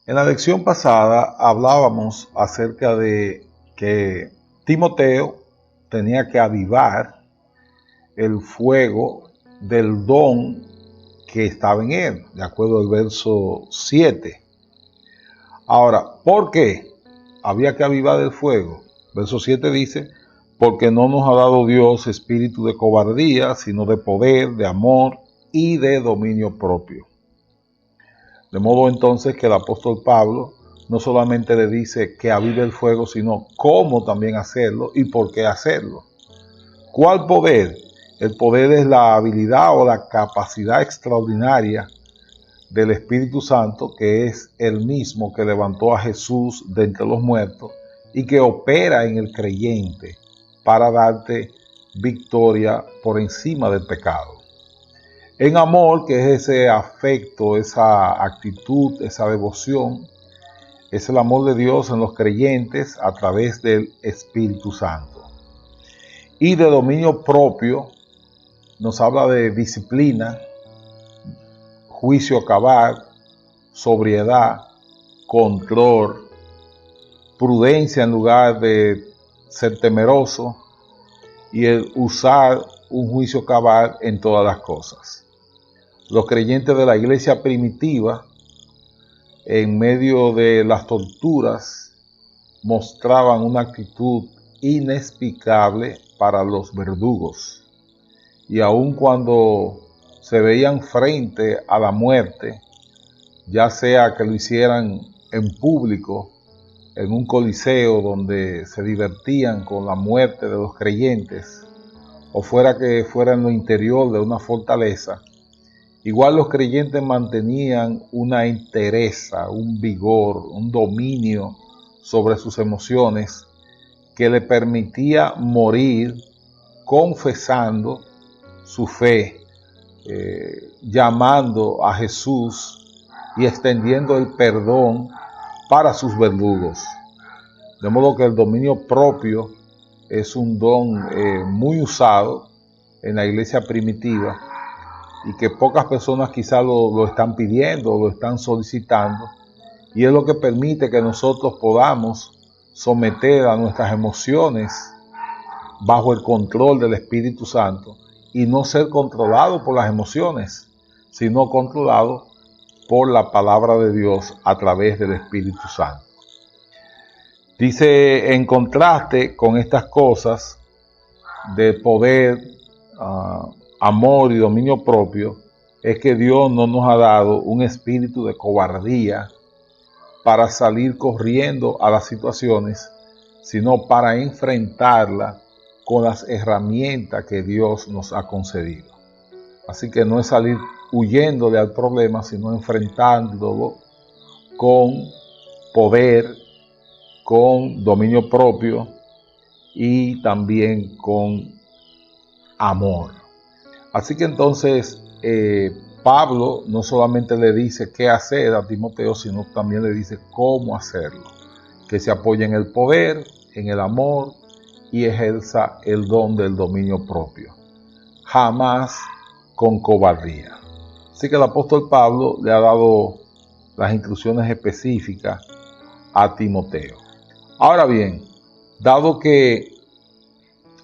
En la lección pasada hablábamos acerca de que Timoteo tenía que avivar el fuego del don que estaba en él, de acuerdo al verso 7. Ahora, ¿por qué había que avivar el fuego? Verso 7 dice, porque no nos ha dado Dios espíritu de cobardía, sino de poder, de amor y de dominio propio. De modo entonces que el apóstol Pablo no solamente le dice que avive el fuego, sino cómo también hacerlo y por qué hacerlo. ¿Cuál poder? El poder es la habilidad o la capacidad extraordinaria del Espíritu Santo, que es el mismo que levantó a Jesús de entre los muertos y que opera en el creyente para darte victoria por encima del pecado. En amor, que es ese afecto, esa actitud, esa devoción, es el amor de Dios en los creyentes a través del Espíritu Santo. Y de dominio propio, nos habla de disciplina, juicio cabal, sobriedad, control, prudencia en lugar de ser temeroso y el usar un juicio cabal en todas las cosas. Los creyentes de la iglesia primitiva, en medio de las torturas, mostraban una actitud inexplicable para los verdugos. Y aun cuando se veían frente a la muerte, ya sea que lo hicieran en público, en un coliseo donde se divertían con la muerte de los creyentes, o fuera que fuera en lo interior de una fortaleza, igual los creyentes mantenían una entereza, un vigor, un dominio sobre sus emociones que le permitía morir confesando su fe, llamando a Jesús y extendiendo el perdón para sus verdugos. De modo que el dominio propio es un don muy usado en la iglesia primitiva y que pocas personas quizás lo están pidiendo, lo están solicitando, y es lo que permite que nosotros podamos someter a nuestras emociones bajo el control del Espíritu Santo y no ser controlado por las emociones, sino controlado por la palabra de Dios a través del Espíritu Santo. Dice, en contraste con estas cosas de poder, amor y dominio propio, es que Dios no nos ha dado un espíritu de cobardía para salir corriendo a las situaciones, sino para enfrentarla con las herramientas que Dios nos ha concedido. Así que no es salir huyéndole al problema, sino enfrentándolo con poder, con dominio propio y también con amor. Así que entonces Pablo no solamente le dice qué hacer a Timoteo, sino también le dice cómo hacerlo. Que se apoye en el poder, en el amor y ejerza el don del dominio propio. Jamás con cobardía. Así que el apóstol Pablo le ha dado las instrucciones específicas a Timoteo. Ahora bien, dado que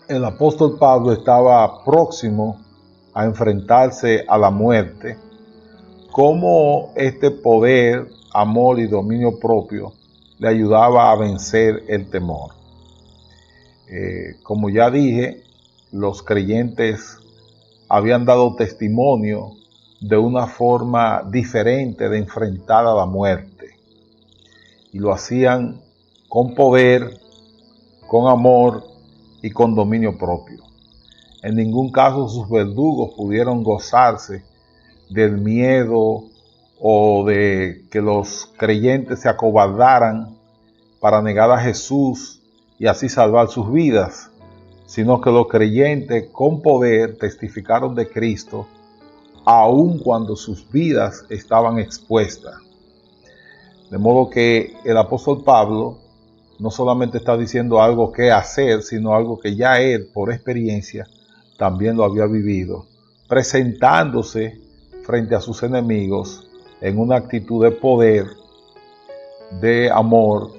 el apóstol Pablo estaba próximo a enfrentarse a la muerte, ¿cómo este poder, amor y dominio propio le ayudaba a vencer el temor? Como ya dije, los creyentes habían dado testimonio de una forma diferente de enfrentar a la muerte. Y lo hacían con poder, con amor y con dominio propio. En ningún caso sus verdugos pudieron gozarse del miedo o de que los creyentes se acobardaran para negar a Jesús y así salvar sus vidas, sino que los creyentes con poder testificaron de Cristo aun cuando sus vidas estaban expuestas. De modo que el apóstol Pablo no solamente está diciendo algo que hacer, sino algo que ya él, por experiencia, también lo había vivido, presentándose frente a sus enemigos en una actitud de poder, de amor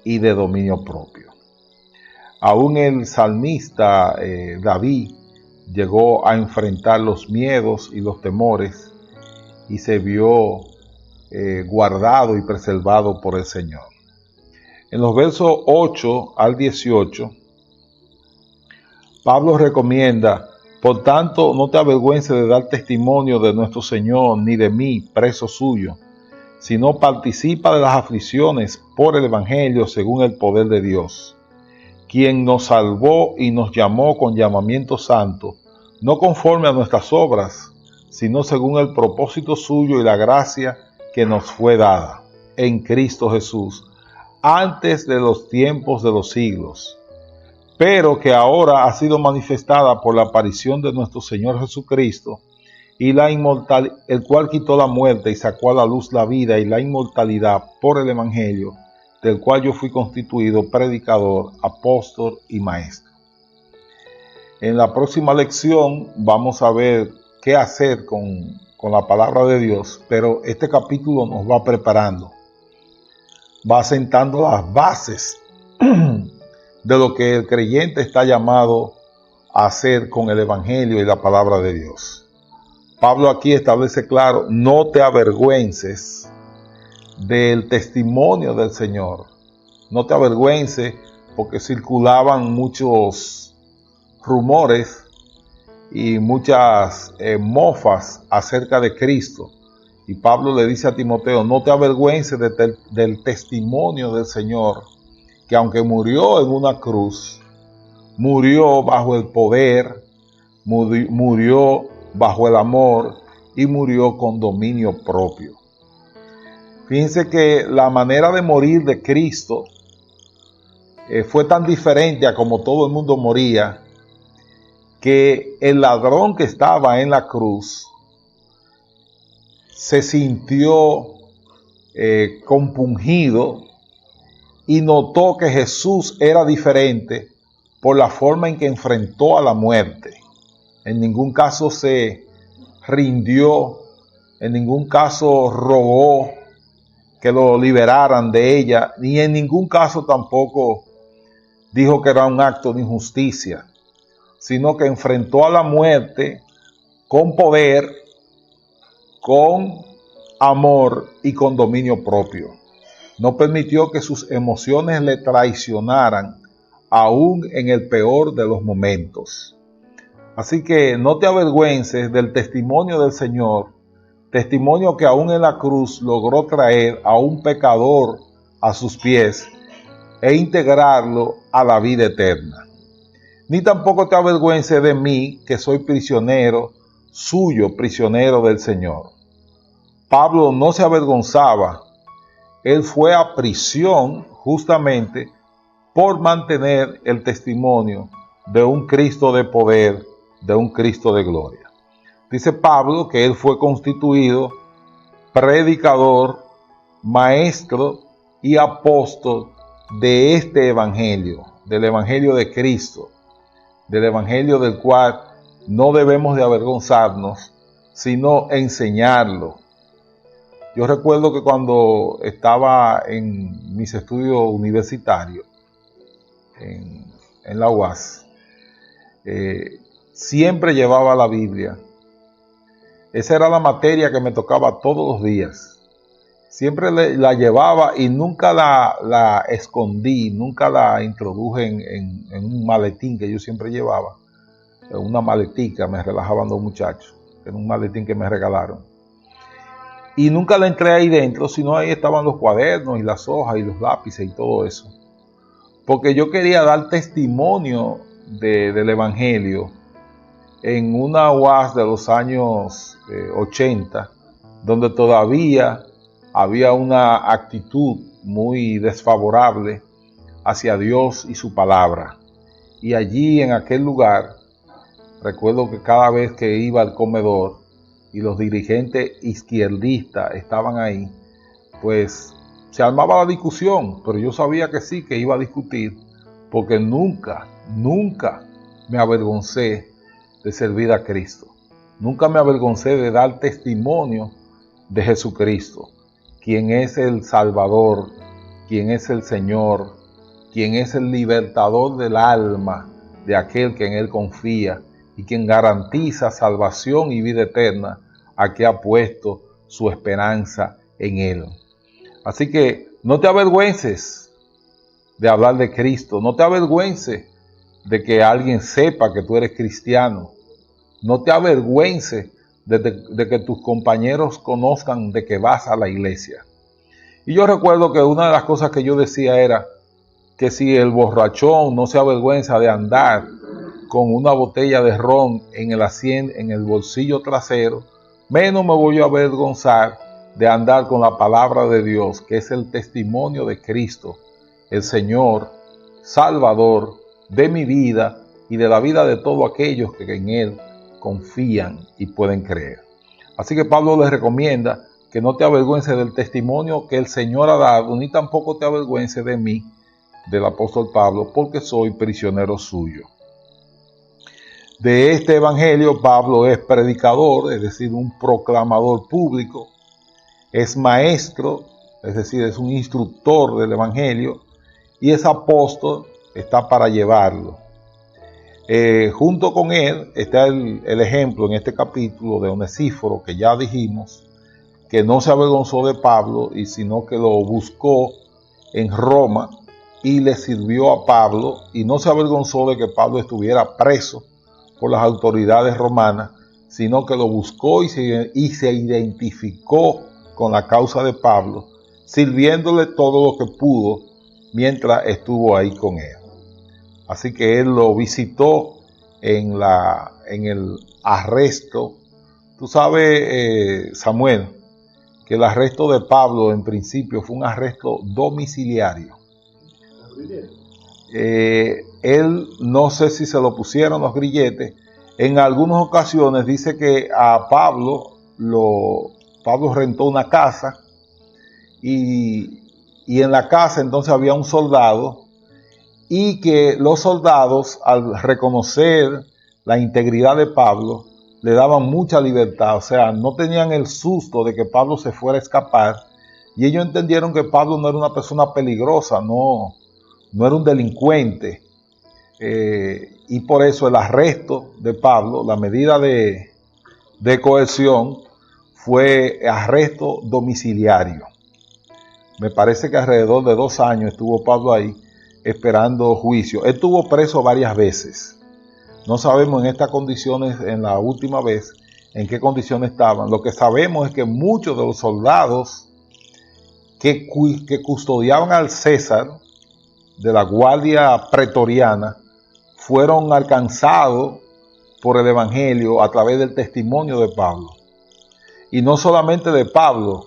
y de dominio propio. Aún el salmista David llegó a enfrentar los miedos y los temores y se vio guardado y preservado por el Señor. En los versos 8 al 18, Pablo recomienda: por tanto, no te avergüences de dar testimonio de nuestro Señor, ni de mí, preso suyo, sino participa de las aflicciones por el Evangelio según el poder de Dios, quien nos salvó y nos llamó con llamamiento santo, no conforme a nuestras obras, sino según el propósito suyo y la gracia que nos fue dada en Cristo Jesús, antes de los tiempos de los siglos, pero que ahora ha sido manifestada por la aparición de nuestro Señor Jesucristo, y la el cual quitó la muerte y sacó a la luz la vida y la inmortalidad por el Evangelio, del cual yo fui constituido predicador, apóstol y maestro. En la próxima lección vamos a ver qué hacer con la palabra de Dios, pero este capítulo nos va preparando, va sentando las bases de lo que el creyente está llamado a hacer con el Evangelio y la palabra de Dios. Pablo aquí establece claro: no te avergüences del testimonio del Señor. No te avergüences, porque circulaban muchos rumores y muchas mofas acerca de Cristo. Y Pablo le dice a Timoteo: no te avergüences del testimonio del Señor, que aunque murió en una cruz, murió bajo el poder, murió bajo el amor y murió con dominio propio. Fíjense que la manera de morir de Cristo fue tan diferente a como todo el mundo moría, que el ladrón que estaba en la cruz se sintió compungido y notó que Jesús era diferente por la forma en que enfrentó a la muerte. En ningún caso se rindió, en ningún caso rogó que lo liberaran de ella, ni en ningún caso tampoco dijo que era un acto de injusticia, sino que enfrentó a la muerte con poder, con amor y con dominio propio. No permitió que sus emociones le traicionaran, aún en el peor de los momentos. Así que no te avergüences del testimonio del Señor, testimonio que aún en la cruz logró traer a un pecador a sus pies e integrarlo a la vida eterna. Ni tampoco te avergüences de mí, que soy prisionero suyo, prisionero del Señor. Pablo no se avergonzaba. Él fue a prisión justamente por mantener el testimonio de un Cristo de poder, de un Cristo de gloria. Dice Pablo que él fue constituido predicador, maestro y apóstol de este evangelio, del evangelio de Cristo, del evangelio del cual no debemos de avergonzarnos, sino enseñarlo. Yo recuerdo que cuando estaba en mis estudios universitarios, en la UAS, siempre llevaba la Biblia. Esa era la materia que me tocaba todos los días. Siempre la llevaba y nunca la escondí, nunca la introduje en un maletín que yo siempre llevaba. En una maletica, me relajaban los muchachos, en un maletín que me regalaron. Y nunca la entré ahí dentro, sino ahí estaban los cuadernos y las hojas y los lápices y todo eso. Porque yo quería dar testimonio del Evangelio en una UAS de los años 80, donde todavía había una actitud muy desfavorable hacia Dios y su palabra. Y allí en aquel lugar, recuerdo que cada vez que iba al comedor y los dirigentes izquierdistas estaban ahí, pues se armaba la discusión, pero yo sabía que sí, que iba a discutir, porque nunca me avergoncé de servir a Cristo. Nunca me avergoncé de dar testimonio de Jesucristo, quien es el Salvador quien es el Señor, quien es el libertador del alma de aquel que en Él confía y quien garantiza salvación y vida eterna a que ha puesto su esperanza en Él. Así que no te avergüences de hablar de Cristo, no te avergüences de que alguien sepa que tú eres cristiano, no te avergüences de que tus compañeros conozcan de que vas a la iglesia. Y yo recuerdo que una de las cosas que yo decía era que si el borrachón no se avergüenza de andar con una botella de ron en el bolsillo trasero, menos me voy a avergonzar de andar con la palabra de Dios, que es el testimonio de Cristo, el Señor, Salvador de mi vida y de la vida de todos aquellos que en Él confían y pueden creer. Así que Pablo les recomienda que no te avergüences del testimonio que el Señor ha dado, ni tampoco te avergüences de mí, del apóstol Pablo, porque soy prisionero suyo. De este evangelio, Pablo es predicador, es decir, un proclamador público, es maestro, es decir, es un instructor del evangelio, y es apóstol, está para llevarlo. Junto con él está el ejemplo en este capítulo de Onesíforo, que ya dijimos, que no se avergonzó de Pablo, sino que lo buscó en Roma y le sirvió a Pablo, y no se avergonzó de que Pablo estuviera preso por las autoridades romanas, sino que lo buscó y se identificó con la causa de Pablo, sirviéndole todo lo que pudo mientras estuvo ahí con él. Así que él lo visitó en el arresto. Tú sabes, Samuel, que el arresto de Pablo en principio fue un arresto domiciliario. Él no sé si se lo pusieron los grilletes. En algunas ocasiones dice que a Pablo rentó una casa y en la casa entonces había un soldado, y que los soldados, al reconocer la integridad de Pablo, le daban mucha libertad, o sea, no tenían el susto de que Pablo se fuera a escapar, y ellos entendieron que Pablo no era una persona peligrosa, no era un delincuente, y por eso el arresto de Pablo, la medida de coerción, fue arresto domiciliario. Me parece que alrededor de 2 años estuvo Pablo ahí esperando juicio. Él estuvo preso varias veces. No sabemos en estas condiciones, en la última vez, en qué condiciones estaban. Lo que sabemos es que muchos de los soldados que custodiaban al César, de la guardia pretoriana, fueron alcanzados por el evangelio a través del testimonio de Pablo. Y no solamente de Pablo.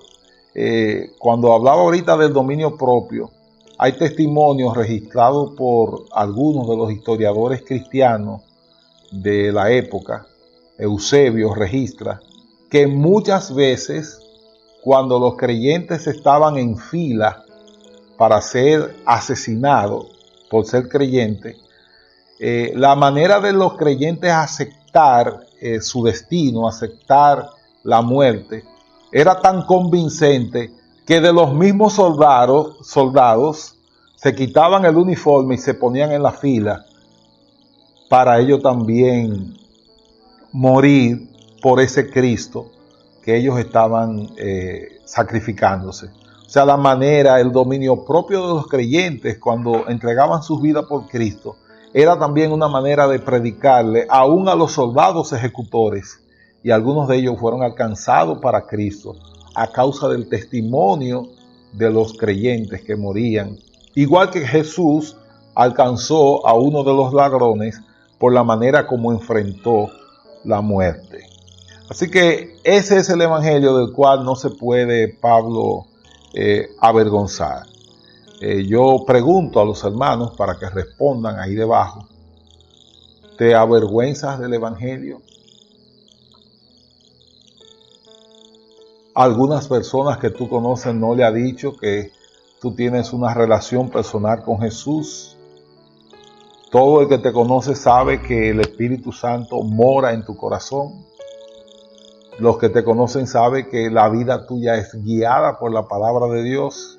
Cuando hablaba ahorita del dominio propio, hay testimonios registrados por algunos de los historiadores cristianos de la época. Eusebio registra que muchas veces, cuando los creyentes estaban en fila para ser asesinados por ser creyentes, la manera de los creyentes aceptar su destino, aceptar la muerte, era tan convincente que de los mismos soldados se quitaban el uniforme y se ponían en la fila para ellos también morir por ese Cristo que ellos estaban sacrificándose. O sea, la manera, el dominio propio de los creyentes cuando entregaban sus vidas por Cristo, era también una manera de predicarle aún a los soldados ejecutores, y algunos de ellos fueron alcanzados para Cristo a causa del testimonio de los creyentes que morían. Igual que Jesús alcanzó a uno de los ladrones por la manera como enfrentó la muerte. Así que ese es el evangelio del cual no se puede Pablo avergonzar. Yo pregunto a los hermanos para que respondan ahí debajo: ¿te avergüenzas del evangelio? Algunas personas que tú conoces no le ha dicho que tú tienes una relación personal con Jesús. Todo el que te conoce sabe que el Espíritu Santo mora en tu corazón. Los que te conocen saben que la vida tuya es guiada por la palabra de Dios.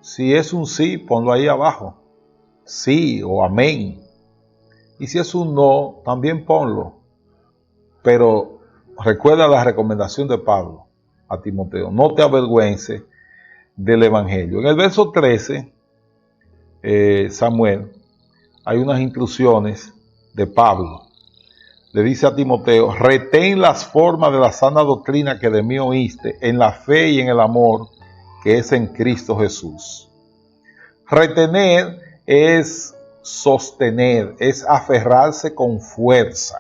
Si es un sí, ponlo ahí abajo. Sí o amén. Y si es un no, también ponlo. Pero recuerda la recomendación de Pablo a Timoteo. No te avergüences del Evangelio. En el verso 13, Samuel, hay unas instrucciones de Pablo. Le dice a Timoteo: retén las formas de la sana doctrina que de mí oíste, en la fe y en el amor que es en Cristo Jesús. Retener es sostener, es aferrarse con fuerza.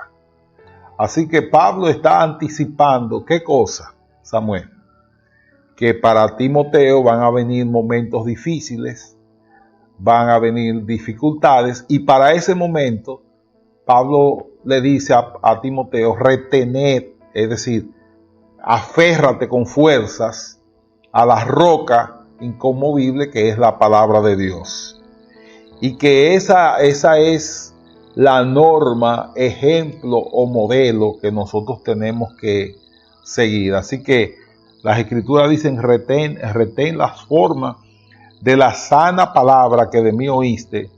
Así que Pablo está anticipando, ¿qué cosa, Samuel? Que para Timoteo van a venir momentos difíciles, van a venir dificultades, y para ese momento Pablo le dice a Timoteo: retener, es decir, aférrate con fuerzas a la roca inconmovible que es la palabra de Dios. Y que esa es la norma, ejemplo o modelo que nosotros tenemos que seguir. Así que las escrituras dicen: retén las formas de la sana palabra que de mí oíste,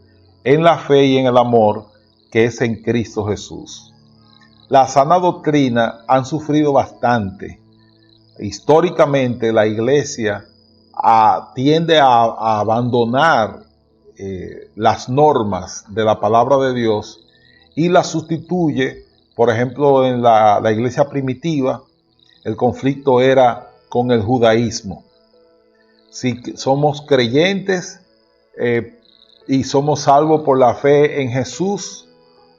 en la fe y en el amor que es en Cristo Jesús. La sana doctrina han sufrido bastante. Históricamente la iglesia tiende a abandonar las normas de la palabra de Dios y las sustituye. Por ejemplo, en la iglesia primitiva, el conflicto era con el judaísmo. Si somos creyentes y somos salvos por la fe en Jesús,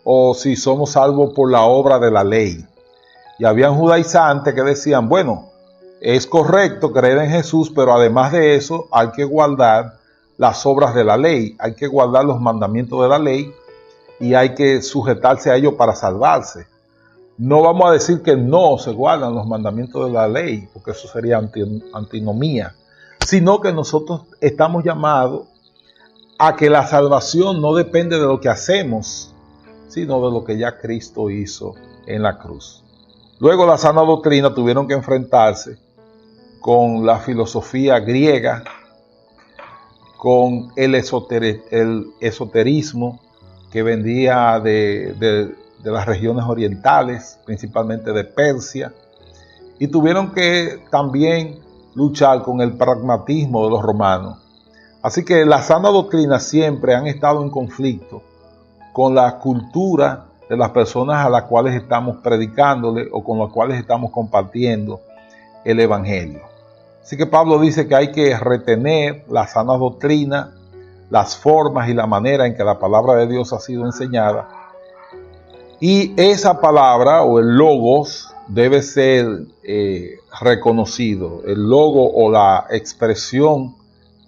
o si somos salvos por la obra de la ley. Y habían judaizantes que decían: bueno, es correcto creer en Jesús, pero además de eso hay que guardar las obras de la ley, hay que guardar los mandamientos de la ley y hay que sujetarse a ellos para salvarse. No vamos a decir que no se guardan los mandamientos de la ley, porque eso sería antinomía, sino que nosotros estamos llamados a que la salvación no depende de lo que hacemos, sino de lo que ya Cristo hizo en la cruz. Luego la sana doctrina tuvieron que enfrentarse con la filosofía griega, con el esoterismo que vendía de las regiones orientales, principalmente de Persia, y tuvieron que también luchar con el pragmatismo de los romanos. Así que la sana doctrina siempre han estado en conflicto con la cultura de las personas a las cuales estamos predicándole o con las cuales estamos compartiendo el Evangelio. Así que Pablo dice que hay que retener la sana doctrina, las formas y la manera en que la palabra de Dios ha sido enseñada. Y esa palabra o el logos debe ser reconocido. El logo o la expresión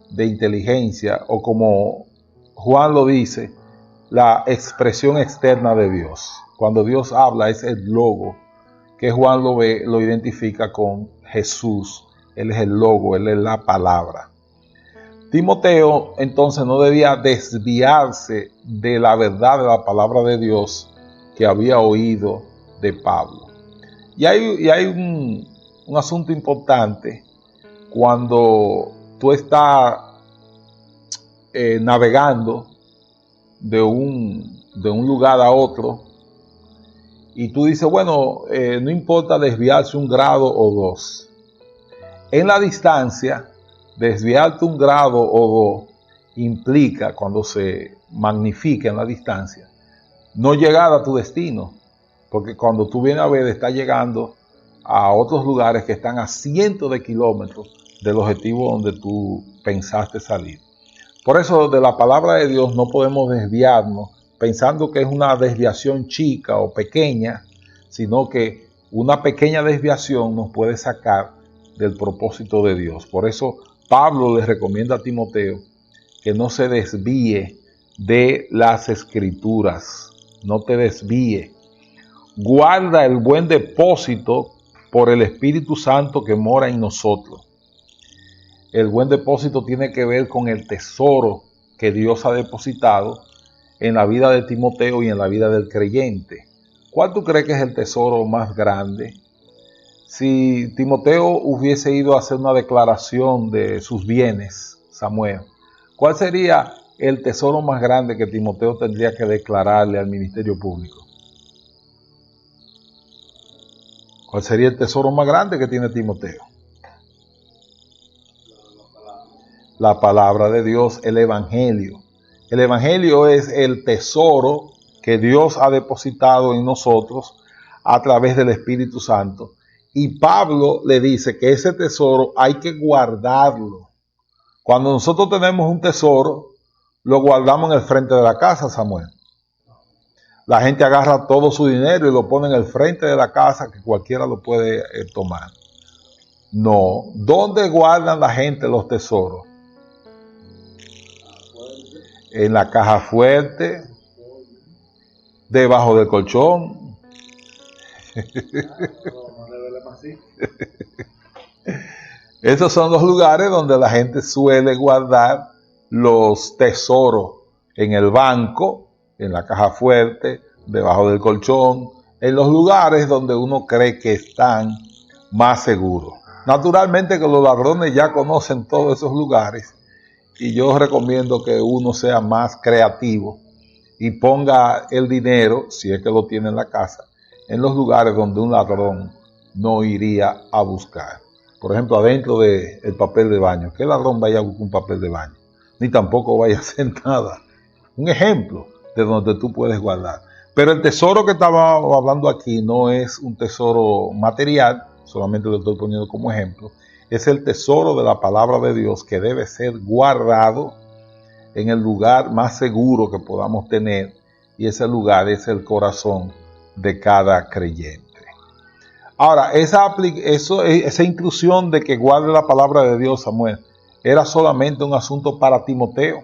de inteligencia, o como Juan lo dice, la expresión externa de Dios. Cuando Dios habla es el logo, que Juan lo identifica con Jesús. Él es el logo, Él es la palabra. Timoteo entonces no debía desviarse de la verdad de la palabra de Dios que había oído de Pablo. Y hay un asunto importante cuando tú estás navegando de un lugar a otro y tú dices: bueno, no importa desviarse un grado o dos. En la distancia, desviarte un grado o dos implica, cuando se magnifica en la distancia, no llegar a tu destino, porque cuando tú vienes a ver, estás llegando a otros lugares que están a cientos de kilómetros del objetivo donde tú pensaste salir. Por eso de la palabra de Dios no podemos desviarnos pensando que es una desviación chica o pequeña, sino que una pequeña desviación nos puede sacar del propósito de Dios. Por eso Pablo le recomienda a Timoteo que no se desvíe de las escrituras, no te desvíe. Guarda el buen depósito por el Espíritu Santo que mora en nosotros. El buen depósito tiene que ver con el tesoro que Dios ha depositado en la vida de Timoteo y en la vida del creyente. ¿Cuál tú crees que es el tesoro más grande? Si Timoteo hubiese ido a hacer una declaración de sus bienes, Samuel, ¿cuál sería el tesoro más grande que Timoteo tendría que declararle al ministerio público? ¿Cuál sería el tesoro más grande que tiene Timoteo? La palabra de Dios, el Evangelio. El Evangelio es el tesoro que Dios ha depositado en nosotros a través del Espíritu Santo. Y Pablo le dice que ese tesoro hay que guardarlo. Cuando nosotros tenemos un tesoro, lo guardamos en el frente de la casa, Samuel. La gente agarra todo su dinero y lo pone en el frente de la casa, que cualquiera lo puede tomar. No. ¿Dónde guardan la gente los tesoros? En la caja fuerte, debajo del colchón. Esos son los lugares donde la gente suele guardar los tesoros, en el banco, en la caja fuerte, debajo del colchón, en los lugares donde uno cree que están más seguros. Naturalmente que los ladrones ya conocen todos esos lugares y yo recomiendo que uno sea más creativo y ponga el dinero, si es que lo tiene en la casa, en los lugares donde un ladrón no iría a buscar. Por ejemplo, adentro del papel de baño. ¿Qué ladrón vaya a buscar un papel de baño? Ni tampoco vaya a hacer nada. Un ejemplo de donde tú puedes guardar. Pero el tesoro que estaba hablando aquí no es un tesoro material, solamente lo estoy poniendo como ejemplo. Es el tesoro de la palabra de Dios que debe ser guardado en el lugar más seguro que podamos tener, y ese lugar es el corazón de cada creyente. Ahora, esa inclusión de que guarde la palabra de Dios, Samuel, era solamente un asunto para Timoteo.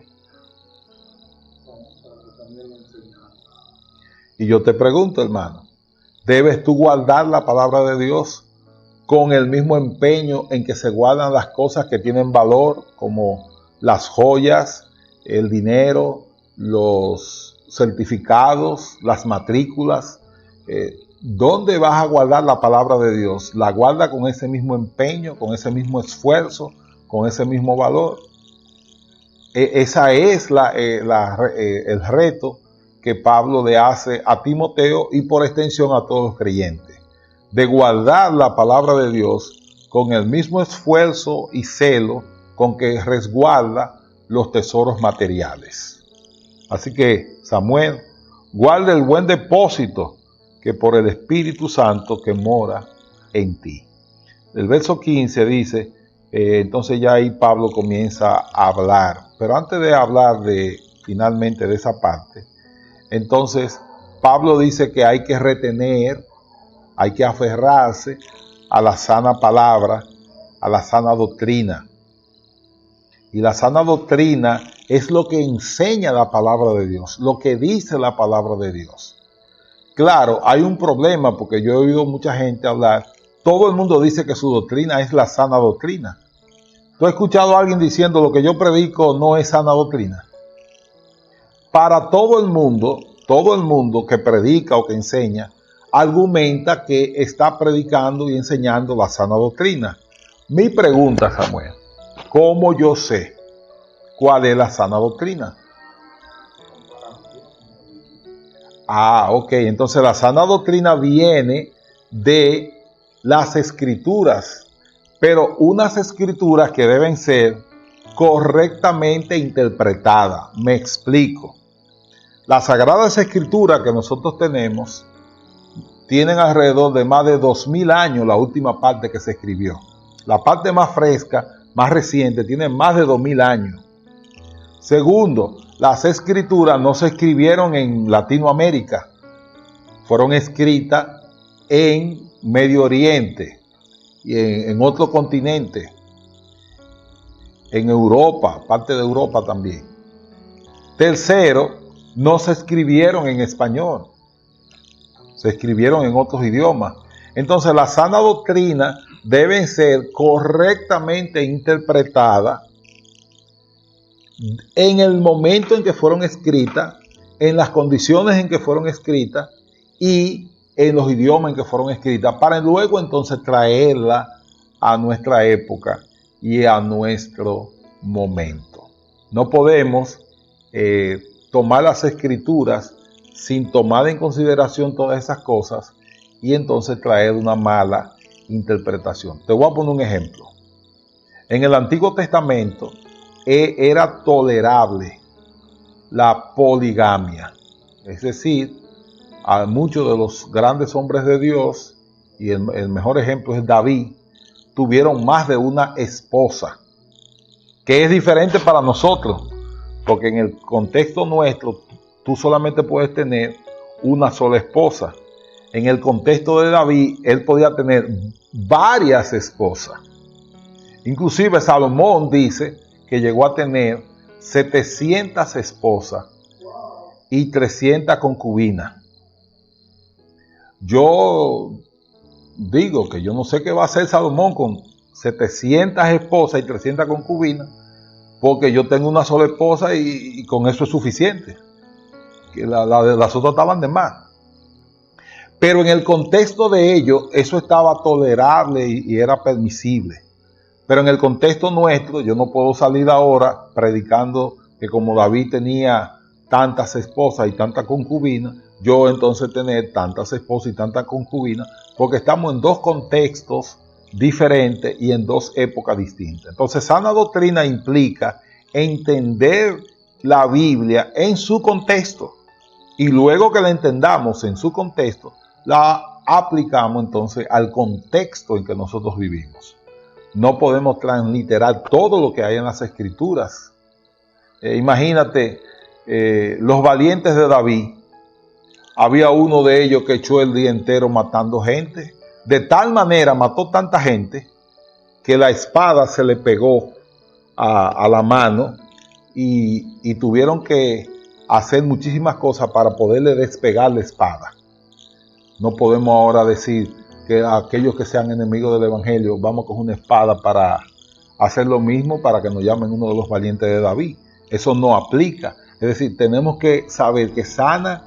Y yo te pregunto, hermano, ¿debes tú guardar la palabra de Dios con el mismo empeño en que se guardan las cosas que tienen valor, como las joyas, el dinero, los certificados, las matrículas? ¿Dónde vas a guardar la palabra de Dios? ¿La guarda con ese mismo empeño, con ese mismo esfuerzo, con ese mismo valor? Esa es el reto que Pablo le hace a Timoteo y por extensión a todos los creyentes, de guardar la palabra de Dios con el mismo esfuerzo y celo con que resguarda los tesoros materiales. Así que, Samuel, guarda el buen depósito que por el Espíritu Santo que mora en ti. El verso 15 dice, entonces ya ahí Pablo comienza a hablar, pero antes de hablar finalmente de esa parte, entonces Pablo dice que hay que retener, hay que aferrarse a la sana palabra, a la sana doctrina. Y la sana doctrina es lo que enseña la palabra de Dios, lo que dice la palabra de Dios. Claro, hay un problema porque yo he oído mucha gente hablar. Todo el mundo dice que su doctrina es la sana doctrina. ¿Tú has escuchado a alguien diciendo lo que yo predico no es sana doctrina? Para todo el mundo que predica o que enseña, argumenta que está predicando y enseñando la sana doctrina. Mi pregunta, Samuel, ¿cómo yo sé cuál es la sana doctrina? Ok, entonces la sana doctrina viene de las escrituras, pero unas escrituras que deben ser correctamente interpretadas. Me explico. Las sagradas escrituras que nosotros tenemos tienen alrededor de más de 2000 años la última parte que se escribió. La parte más fresca, más reciente, tiene más de 2000 años. Segundo, las escrituras no se escribieron en Latinoamérica, fueron escritas en Medio Oriente y en otro continente, en Europa, parte de Europa también. Tercero, no se escribieron en español, se escribieron en otros idiomas. Entonces la sana doctrina debe ser correctamente interpretada en el momento en que fueron escritas, en las condiciones en que fueron escritas y en los idiomas en que fueron escritas, para luego entonces traerla a nuestra época y a nuestro momento. No podemos tomar las escrituras sin tomar en consideración todas esas cosas y entonces traer una mala interpretación. Te voy a poner un ejemplo. En el Antiguo Testamento era tolerable la poligamia, es decir, a muchos de los grandes hombres de Dios, y el mejor ejemplo es David, tuvieron más de una esposa, que es diferente para nosotros, porque en el contexto nuestro tú solamente puedes tener una sola esposa. En el contexto de David, él podía tener varias esposas. Inclusive Salomón dice que llegó a tener 700 esposas y 300 concubinas. Yo digo que yo no sé qué va a hacer Salomón con 700 esposas y 300 concubinas, porque yo tengo una sola esposa y con eso es suficiente. Que las otras estaban de más. Pero en el contexto de ellos, eso estaba tolerable y era permisible. Pero en el contexto nuestro, yo no puedo salir ahora predicando que como David tenía tantas esposas y tantas concubinas, yo entonces tener tantas esposas y tantas concubinas, porque estamos en dos contextos diferentes y en dos épocas distintas. Entonces, sana doctrina implica entender la Biblia en su contexto y luego que la entendamos en su contexto, la aplicamos entonces al contexto en que nosotros vivimos. No podemos transliterar todo lo que hay en las Escrituras. Imagínate, los valientes de David, había uno de ellos que echó el día entero matando gente. De tal manera mató tanta gente que la espada se le pegó a la mano y tuvieron que hacer muchísimas cosas para poderle despegar la espada. No podemos ahora decir que aquellos que sean enemigos del Evangelio vamos a coger una espada para hacer lo mismo para que nos llamen uno de los valientes de David. Eso no aplica. Es decir, tenemos que saber que sana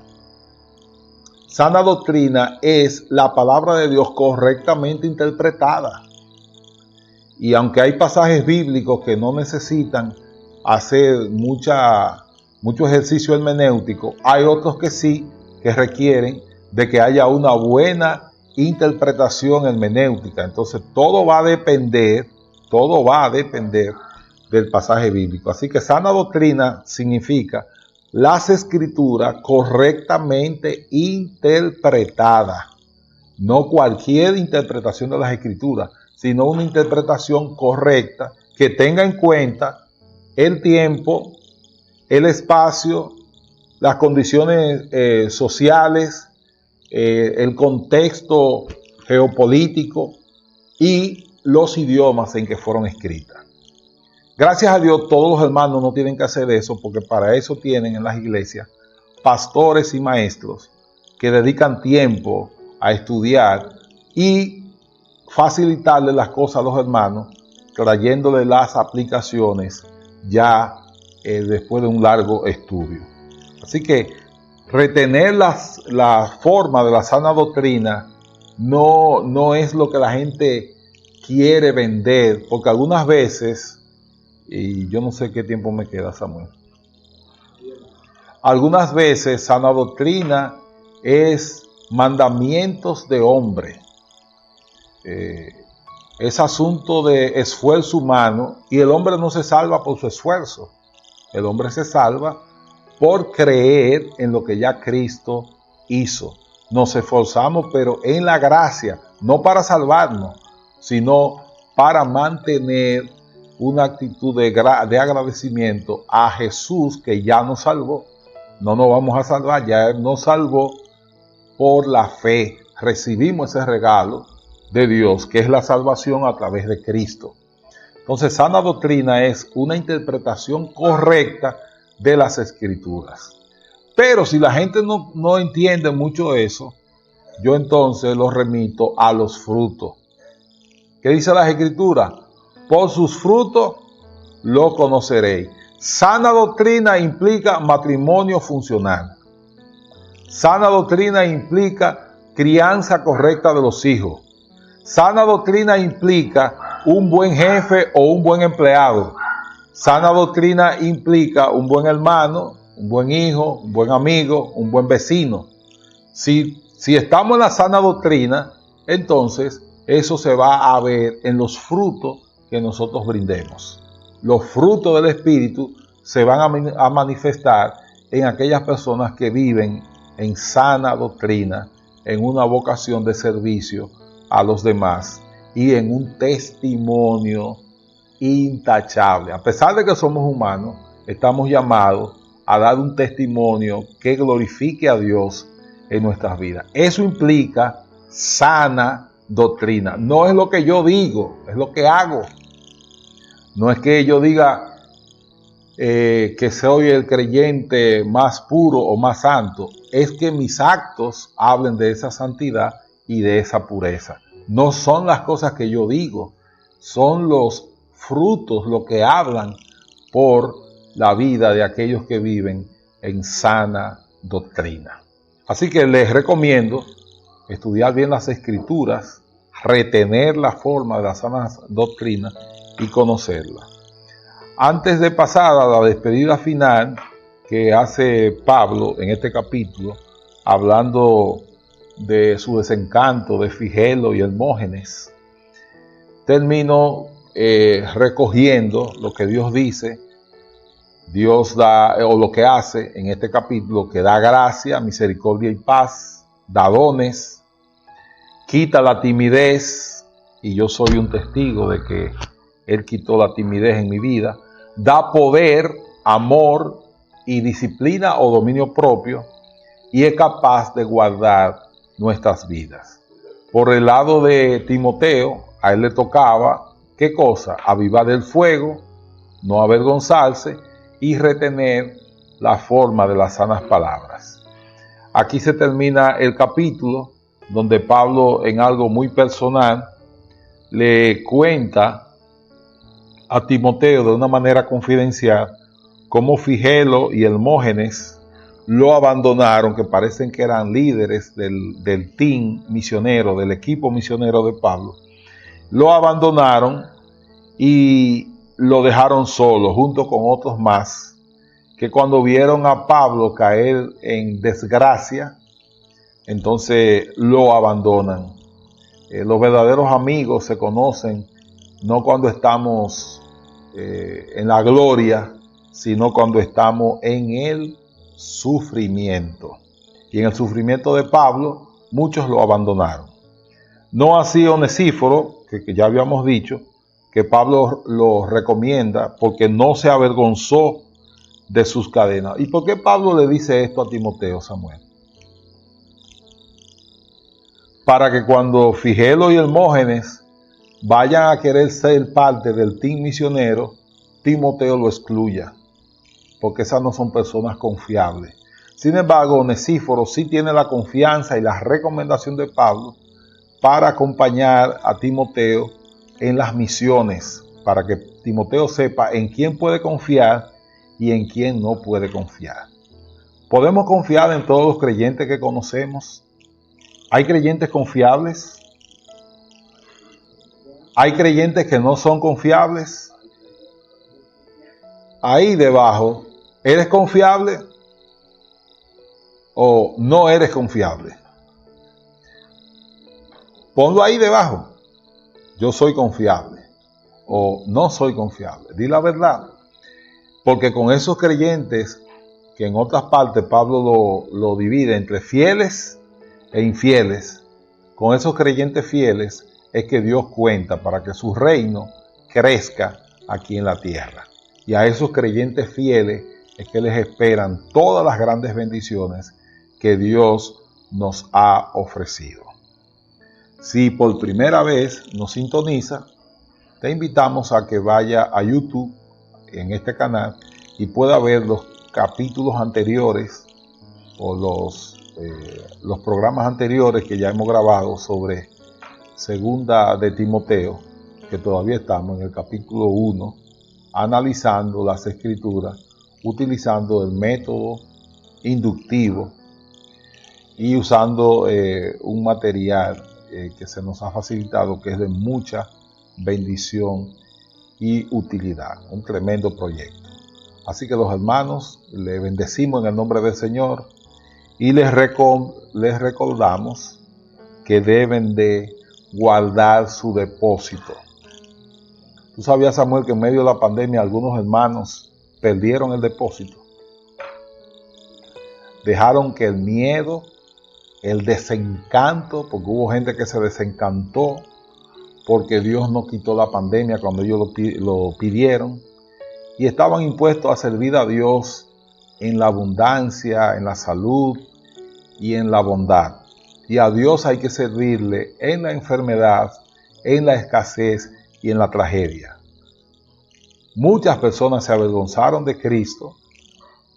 doctrina es la palabra de Dios correctamente interpretada. Y aunque hay pasajes bíblicos que no necesitan hacer mucho ejercicio hermenéutico, hay otros que sí, que requieren de que haya una buena interpretación hermenéutica. Entonces todo va a depender del pasaje bíblico. Así que sana doctrina significa las escrituras correctamente interpretadas. No cualquier interpretación de las escrituras, sino una interpretación correcta que tenga en cuenta el tiempo, el espacio, las condiciones sociales, el contexto geopolítico y los idiomas en que fueron escritas. Gracias a Dios, todos los hermanos no tienen que hacer eso, porque para eso tienen en las iglesias pastores y maestros que dedican tiempo a estudiar y facilitarle las cosas a los hermanos, trayéndole las aplicaciones ya después de un largo estudio. Así que retener la forma de la sana doctrina no es lo que la gente quiere vender, porque algunas veces, y yo no sé qué tiempo me queda, Samuel, algunas veces sana doctrina es mandamientos de hombre. Es asunto de esfuerzo humano y el hombre no se salva por su esfuerzo. El hombre se salva por creer en lo que ya Cristo hizo. Nos esforzamos, pero en la gracia, no para salvarnos, sino para mantener una actitud de agradecimiento a Jesús que ya nos salvó. No nos vamos a salvar, ya Él nos salvó por la fe. Recibimos ese regalo de Dios, que es la salvación a través de Cristo. Entonces, sana doctrina es una interpretación correcta de las Escrituras. Pero si la gente no entiende mucho eso, yo entonces los remito a los frutos. ¿Qué dice las Escrituras? Por sus frutos lo conoceréis. Sana doctrina implica matrimonio funcional. Sana doctrina implica crianza correcta de los hijos. Sana doctrina implica un buen jefe o un buen empleado. Sana doctrina implica un buen hermano, un buen hijo, un buen amigo, un buen vecino. Si estamos en la sana doctrina, entonces eso se va a ver en los frutos que nosotros brindemos. Los frutos del Espíritu se van a manifestar en aquellas personas que viven en sana doctrina, en una vocación de servicio a los demás y en un testimonio intachable. A pesar de que somos humanos, estamos llamados a dar un testimonio que glorifique a Dios en nuestras vidas. Eso implica sana doctrina. No es lo que yo digo, es lo que hago. No es que yo diga que soy el creyente más puro o más santo. Es que mis actos hablen de esa santidad y de esa pureza. No son las cosas que yo digo, son los frutos lo que hablan por la vida de aquellos que viven en sana doctrina. Así que les recomiendo estudiar bien las Escrituras, retener la forma de la sana doctrina y conocerla. Antes de pasar a la despedida final que hace Pablo en este capítulo, hablando de su desencanto de Figelo y Hermógenes, termino recogiendo lo que Dios dice. Dios da, o lo que hace en este capítulo, que da gracia, misericordia y paz, da dones, quita la timidez, y yo soy un testigo de que Él quitó la timidez en mi vida, da poder, amor y disciplina o dominio propio, y es capaz de guardar nuestras vidas. Por el lado de Timoteo, a él le tocaba, ¿qué cosa? Avivar el fuego, no avergonzarse y retener la forma de las sanas palabras. Aquí se termina el capítulo donde Pablo, en algo muy personal, le cuenta a Timoteo de una manera confidencial cómo Figelo y Hermógenes lo abandonaron, que parecen que eran líderes del team misionero, del equipo misionero de Pablo. Lo abandonaron y lo dejaron solo junto con otros más, que cuando vieron a Pablo caer en desgracia, entonces lo abandonan. Los verdaderos amigos se conocen no cuando estamos en la gloria, sino cuando estamos en el sufrimiento. Y en el sufrimiento de Pablo, muchos lo abandonaron. No así Onesíforo, que ya habíamos dicho, que Pablo lo recomienda porque no se avergonzó de sus cadenas. ¿Y por qué Pablo le dice esto a Timoteo, Samuel? Para que cuando Figelo y Hermógenes vayan a querer ser parte del team misionero, Timoteo lo excluya, porque esas no son personas confiables. Sin embargo, Onesíforo sí tiene la confianza y la recomendación de Pablo para acompañar a Timoteo en las misiones, para que Timoteo sepa en quién puede confiar y en quién no puede confiar. ¿Podemos confiar en todos los creyentes que conocemos? ¿Hay creyentes confiables? ¿Hay creyentes que no son confiables? Ahí debajo, ¿eres confiable o no eres confiable? Ponlo ahí debajo. Yo soy confiable o no soy confiable. Di la verdad. Porque con esos creyentes, que en otras partes Pablo lo divide entre fieles e infieles, con esos creyentes fieles es que Dios cuenta para que su reino crezca aquí en la tierra. Y a esos creyentes fieles es que les esperan todas las grandes bendiciones que Dios nos ha ofrecido. Si por primera vez nos sintoniza, te invitamos a que vaya a YouTube en este canal y pueda ver los capítulos anteriores o los programas anteriores que ya hemos grabado sobre Segunda de Timoteo, que todavía estamos en el capítulo 1, analizando las Escrituras, utilizando el método inductivo y usando un material que se nos ha facilitado, que es de mucha bendición y utilidad. Un tremendo proyecto. Así que los hermanos, le bendecimos en el nombre del Señor y les recordamos que deben de guardar su depósito. ¿Tú sabías, Samuel, que en medio de la pandemia algunos hermanos perdieron el depósito? Dejaron que el miedo, el desencanto, porque hubo gente que se desencantó porque Dios no quitó la pandemia cuando ellos lo pidieron, y estaban impuestos a servir a Dios en la abundancia, en la salud y en la bondad. Y a Dios hay que servirle en la enfermedad, en la escasez y en la tragedia. Muchas personas se avergonzaron de Cristo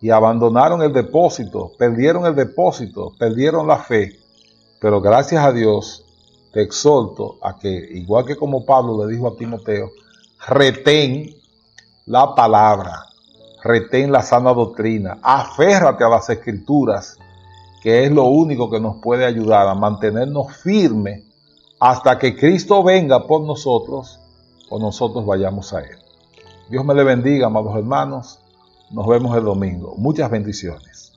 y abandonaron el depósito, perdieron la fe, pero gracias a Dios te exhorto a que, igual que como Pablo le dijo a Timoteo, retén la palabra, retén la sana doctrina, aférrate a las Escrituras, que es lo único que nos puede ayudar a mantenernos firmes hasta que Cristo venga por nosotros o nosotros vayamos a Él. Dios me le bendiga, amados hermanos. Nos vemos el domingo. Muchas bendiciones.